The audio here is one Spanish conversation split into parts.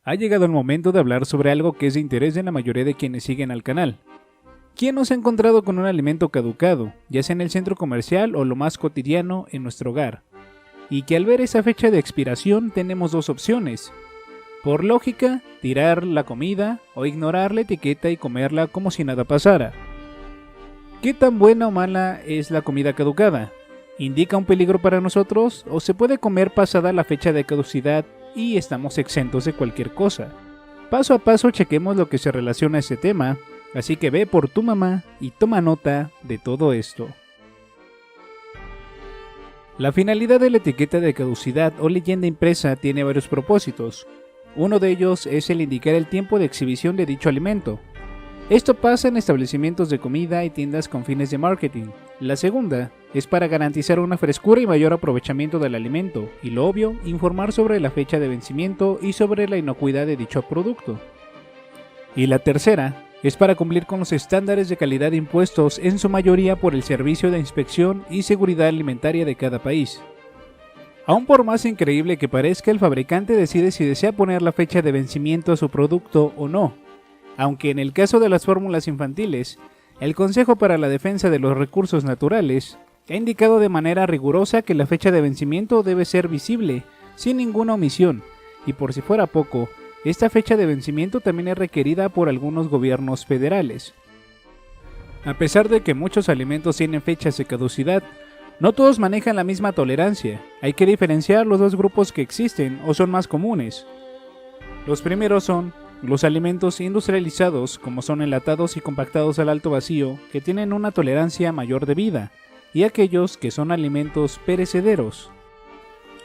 Ha llegado el momento de hablar sobre algo que es de interés de la mayoría de quienes siguen al canal. ¿Quién no se ha encontrado con un alimento caducado, ya sea en el centro comercial o lo más cotidiano en nuestro hogar? Y que al ver esa fecha de expiración tenemos dos opciones. Por lógica, tirar la comida o ignorar la etiqueta y comerla como si nada pasara. ¿Qué tan buena o mala es la comida caducada? ¿Indica un peligro para nosotros o se puede comer pasada la fecha de caducidad y estamos exentos de cualquier cosa? Paso a paso chequemos lo que se relaciona a este tema, así que ve por tu mamá y toma nota de todo esto. La finalidad de la etiqueta de caducidad o leyenda impresa tiene varios propósitos. Uno de ellos es el indicar el tiempo de exhibición de dicho alimento. Esto pasa en establecimientos de comida y tiendas con fines de marketing. La segunda es para garantizar una frescura y mayor aprovechamiento del alimento, y lo obvio, informar sobre la fecha de vencimiento y sobre la inocuidad de dicho producto. Y la tercera es para cumplir con los estándares de calidad impuestos en su mayoría por el Servicio de Inspección y Seguridad Alimentaria de cada país. Aún por más increíble que parezca, el fabricante decide si desea poner la fecha de vencimiento a su producto o no, aunque en el caso de las fórmulas infantiles, el Consejo para la Defensa de los Recursos Naturales ha indicado de manera rigurosa que la fecha de vencimiento debe ser visible, sin ninguna omisión, y por si fuera poco, esta fecha de vencimiento también es requerida por algunos gobiernos federales. A pesar de que muchos alimentos tienen fechas de caducidad, no todos manejan la misma tolerancia. Hay que diferenciar los dos grupos que existen o son más comunes. Los primeros son los alimentos industrializados, como son enlatados y compactados al alto vacío, que tienen una tolerancia mayor de vida, y aquellos que son alimentos perecederos.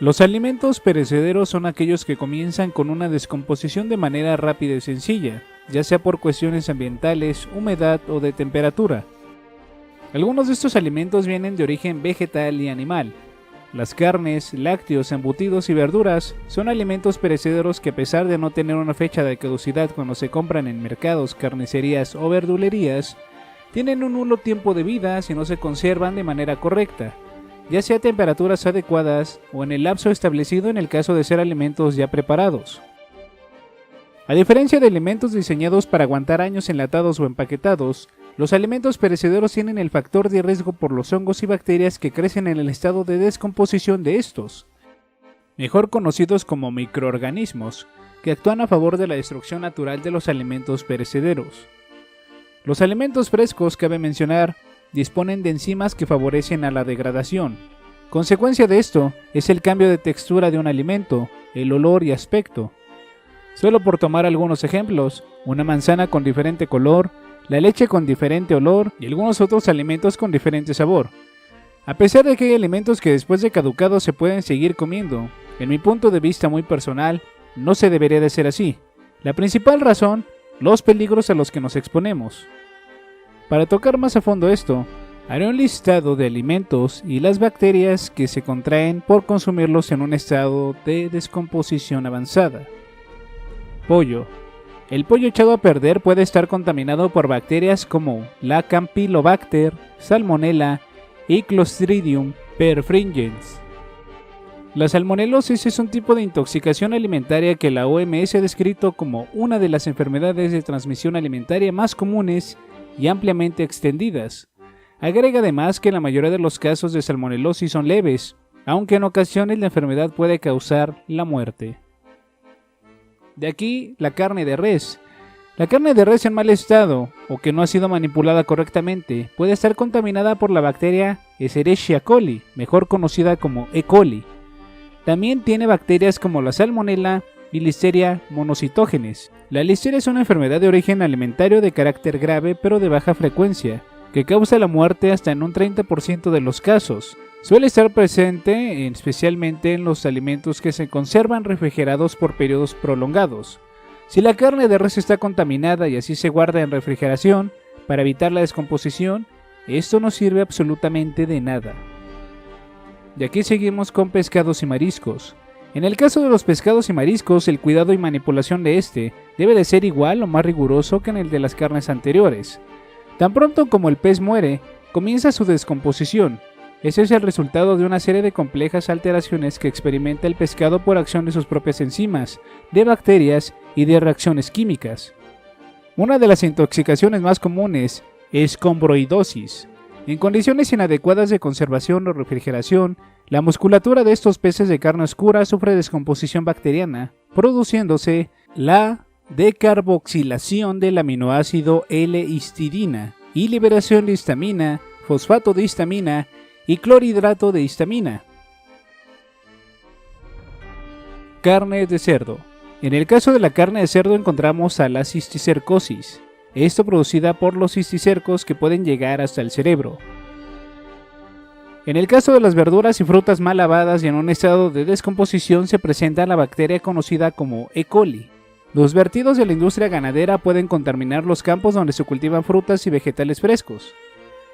Los alimentos perecederos son aquellos que comienzan con una descomposición de manera rápida y sencilla, ya sea por cuestiones ambientales, humedad o de temperatura. Algunos de estos alimentos vienen de origen vegetal y animal. Las carnes, lácteos, embutidos y verduras son alimentos perecederos que, a pesar de no tener una fecha de caducidad cuando se compran en mercados, carnicerías o verdulerías, tienen un nulo tiempo de vida si no se conservan de manera correcta, ya sea a temperaturas adecuadas o en el lapso establecido en el caso de ser alimentos ya preparados. A diferencia de alimentos diseñados para aguantar años enlatados o empaquetados, los alimentos perecederos tienen el factor de riesgo por los hongos y bacterias que crecen en el estado de descomposición de estos, mejor conocidos como microorganismos, que actúan a favor de la destrucción natural de los alimentos perecederos. Los alimentos frescos, cabe mencionar, disponen de enzimas que favorecen a la degradación. Consecuencia de esto es el cambio de textura de un alimento, el olor y aspecto. Solo por tomar algunos ejemplos, una manzana con diferente color, la leche con diferente olor y algunos otros alimentos con diferente sabor. A pesar de que hay alimentos que después de caducados se pueden seguir comiendo, en mi punto de vista muy personal, no se debería de ser así. La principal razón, los peligros a los que nos exponemos. Para tocar más a fondo esto, haré un listado de alimentos y las bacterias que se contraen por consumirlos en un estado de descomposición avanzada. Pollo. El pollo echado a perder puede estar contaminado por bacterias como la Campylobacter, Salmonella y Clostridium perfringens. La salmonelosis es un tipo de intoxicación alimentaria que la OMS ha descrito como una de las enfermedades de transmisión alimentaria más comunes y ampliamente extendidas. Agrega además que la mayoría de los casos de salmonelosis son leves, aunque en ocasiones la enfermedad puede causar la muerte. De aquí la carne de res. La carne de res en mal estado o que no ha sido manipulada correctamente puede estar contaminada por la bacteria Escherichia coli, mejor conocida como E. coli. También tiene bacterias como la Salmonella y Listeria monocytogenes. La listeria es una enfermedad de origen alimentario de carácter grave pero de baja frecuencia, que causa la muerte hasta en un 30% de los casos. Suele estar presente especialmente en los alimentos que se conservan refrigerados por periodos prolongados. Si la carne de res está contaminada y así se guarda en refrigeración para evitar la descomposición, esto no sirve absolutamente de nada. Y aquí seguimos con pescados y mariscos. En el caso de los pescados y mariscos, el cuidado y manipulación de este debe de ser igual o más riguroso que en el de las carnes anteriores. Tan pronto como el pez muere, comienza su descomposición. Ese es el resultado de una serie de complejas alteraciones que experimenta el pescado por acción de sus propias enzimas, de bacterias y de reacciones químicas. Una de las intoxicaciones más comunes es combroidosis. En condiciones inadecuadas de conservación o refrigeración, la musculatura de estos peces de carne oscura sufre descomposición bacteriana, produciéndose la decarboxilación del aminoácido L-histidina y liberación de histamina, fosfato de histamina y clorhidrato de histamina. Carne de cerdo. En el caso de la carne de cerdo encontramos a la cisticercosis, esto producida por los cisticercos que pueden llegar hasta el cerebro. En el caso de las verduras y frutas mal lavadas y en un estado de descomposición se presenta la bacteria conocida como E. coli. Los vertidos de la industria ganadera pueden contaminar los campos donde se cultivan frutas y vegetales frescos.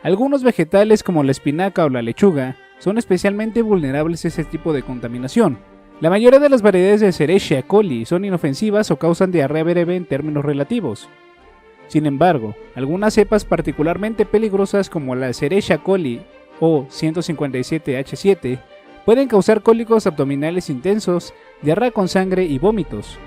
Algunos vegetales como la espinaca o la lechuga son especialmente vulnerables a este tipo de contaminación. La mayoría de las variedades de Escherichia coli son inofensivas o causan diarrea breve en términos relativos. Sin embargo, algunas cepas particularmente peligrosas como la Escherichia coli o 157H7 pueden causar cólicos abdominales intensos, diarrea con sangre y vómitos.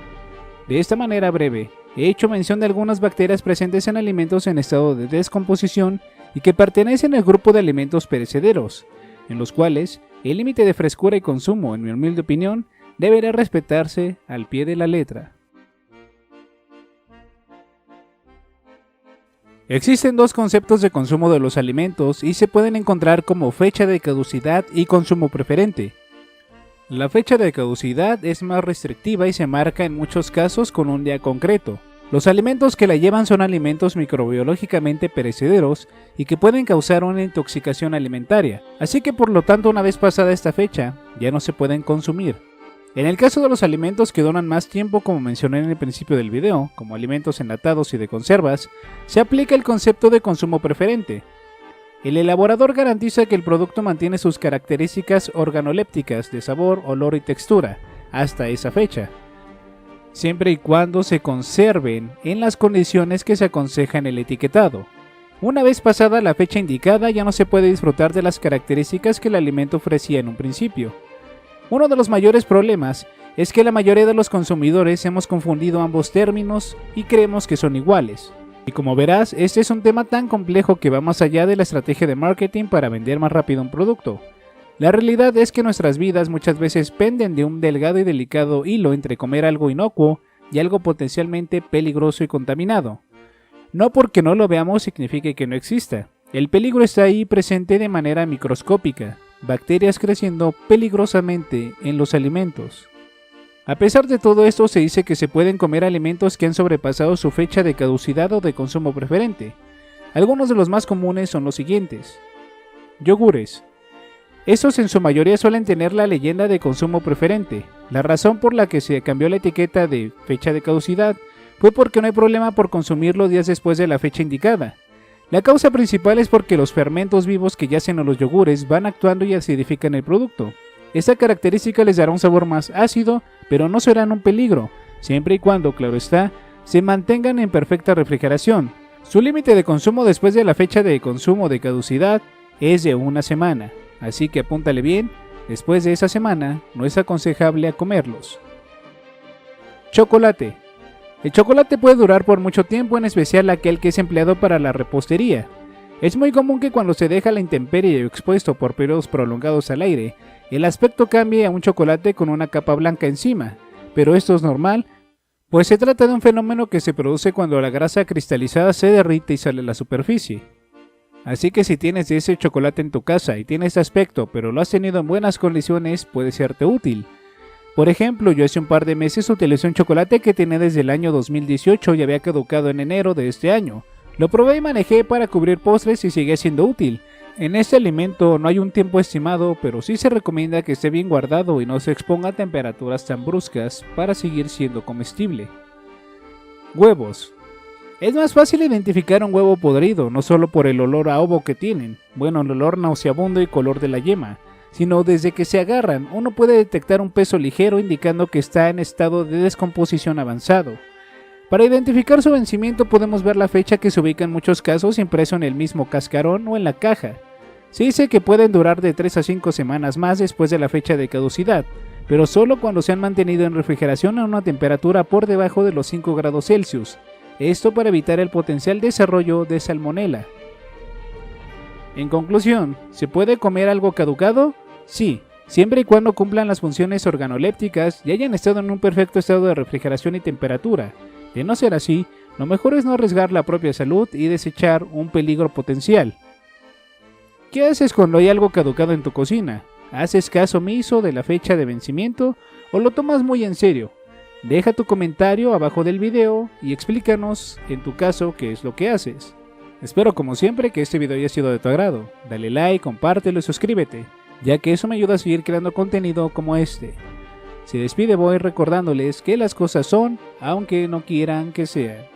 De esta manera breve, he hecho mención de algunas bacterias presentes en alimentos en estado de descomposición y que pertenecen al grupo de alimentos perecederos, en los cuales el límite de frescura y consumo, en mi humilde opinión, deberá respetarse al pie de la letra. Existen dos conceptos de consumo de los alimentos y se pueden encontrar como fecha de caducidad y consumo preferente. La fecha de caducidad es más restrictiva y se marca en muchos casos con un día concreto. Los alimentos que la llevan son alimentos microbiológicamente perecederos y que pueden causar una intoxicación alimentaria, así que por lo tanto una vez pasada esta fecha ya no se pueden consumir. En el caso de los alimentos que duran más tiempo, como mencioné en el principio del video, como alimentos enlatados y de conservas, se aplica el concepto de consumo preferente. El elaborador garantiza que el producto mantiene sus características organolépticas de sabor, olor y textura hasta esa fecha, siempre y cuando se conserven en las condiciones que se aconseja en el etiquetado. Una vez pasada la fecha indicada ya no se puede disfrutar de las características que el alimento ofrecía en un principio. Uno de los mayores problemas es que la mayoría de los consumidores hemos confundido ambos términos y creemos que son iguales. Y como verás, este es un tema tan complejo que va más allá de la estrategia de marketing para vender más rápido un producto. La realidad es que nuestras vidas muchas veces penden de un delgado y delicado hilo entre comer algo inocuo y algo potencialmente peligroso y contaminado. No porque no lo veamos signifique que no exista. El peligro está ahí presente de manera microscópica, bacterias creciendo peligrosamente en los alimentos. A pesar de todo esto, se dice que se pueden comer alimentos que han sobrepasado su fecha de caducidad o de consumo preferente. Algunos de los más comunes son los siguientes. Yogures. Estos en su mayoría suelen tener la leyenda de consumo preferente. La razón por la que se cambió la etiqueta de fecha de caducidad fue porque no hay problema por consumirlo días después de la fecha indicada. La causa principal es porque los fermentos vivos que yacen en los yogures van actuando y acidifican el producto. Esta característica les dará un sabor más ácido, pero no serán un peligro, siempre y cuando, claro está, se mantengan en perfecta refrigeración. Su límite de consumo después de la fecha de consumo de caducidad es de una semana, así que apúntale bien, después de esa semana no es aconsejable a comerlos. Chocolate. El chocolate puede durar por mucho tiempo, en especial aquel que es empleado para la repostería. Es muy común que cuando se deja la intemperie o expuesto por periodos prolongados al aire, el aspecto cambie a un chocolate con una capa blanca encima, pero esto es normal, pues se trata de un fenómeno que se produce cuando la grasa cristalizada se derrite y sale a la superficie. Así que si tienes ese chocolate en tu casa y tiene este aspecto, pero lo has tenido en buenas condiciones, puede serte útil. Por ejemplo, yo hace un par de meses utilicé un chocolate que tenía desde el año 2018 y había caducado en enero de este año. Lo probé y manejé para cubrir postres y sigue siendo útil. En este alimento no hay un tiempo estimado, pero sí se recomienda que esté bien guardado y no se exponga a temperaturas tan bruscas para seguir siendo comestible. Huevos. Es más fácil identificar un huevo podrido, no solo por el olor a ovo que tienen, el olor nauseabundo y color de la yema, sino desde que se agarran, uno puede detectar un peso ligero indicando que está en estado de descomposición avanzado. Para identificar su vencimiento podemos ver la fecha que se ubica en muchos casos impreso en el mismo cascarón o en la caja. Se dice que pueden durar de 3 a 5 semanas más después de la fecha de caducidad, pero solo cuando se han mantenido en refrigeración a una temperatura por debajo de los 5 grados Celsius, esto para evitar el potencial desarrollo de salmonela. En conclusión, ¿se puede comer algo caducado? Sí, siempre y cuando cumplan las funciones organolépticas y hayan estado en un perfecto estado de refrigeración y temperatura. De no ser así, lo mejor es no arriesgar la propia salud y desechar un peligro potencial. ¿Qué haces cuando hay algo caducado en tu cocina? ¿Haces caso omiso de la fecha de vencimiento o lo tomas muy en serio? Deja tu comentario abajo del video y explícanos en tu caso qué es lo que haces. Espero como siempre que este video haya sido de tu agrado. Dale like, compártelo y suscríbete, ya que eso me ayuda a seguir creando contenido como este. Se despide Boy recordándoles que las cosas son, aunque no quieran que sean.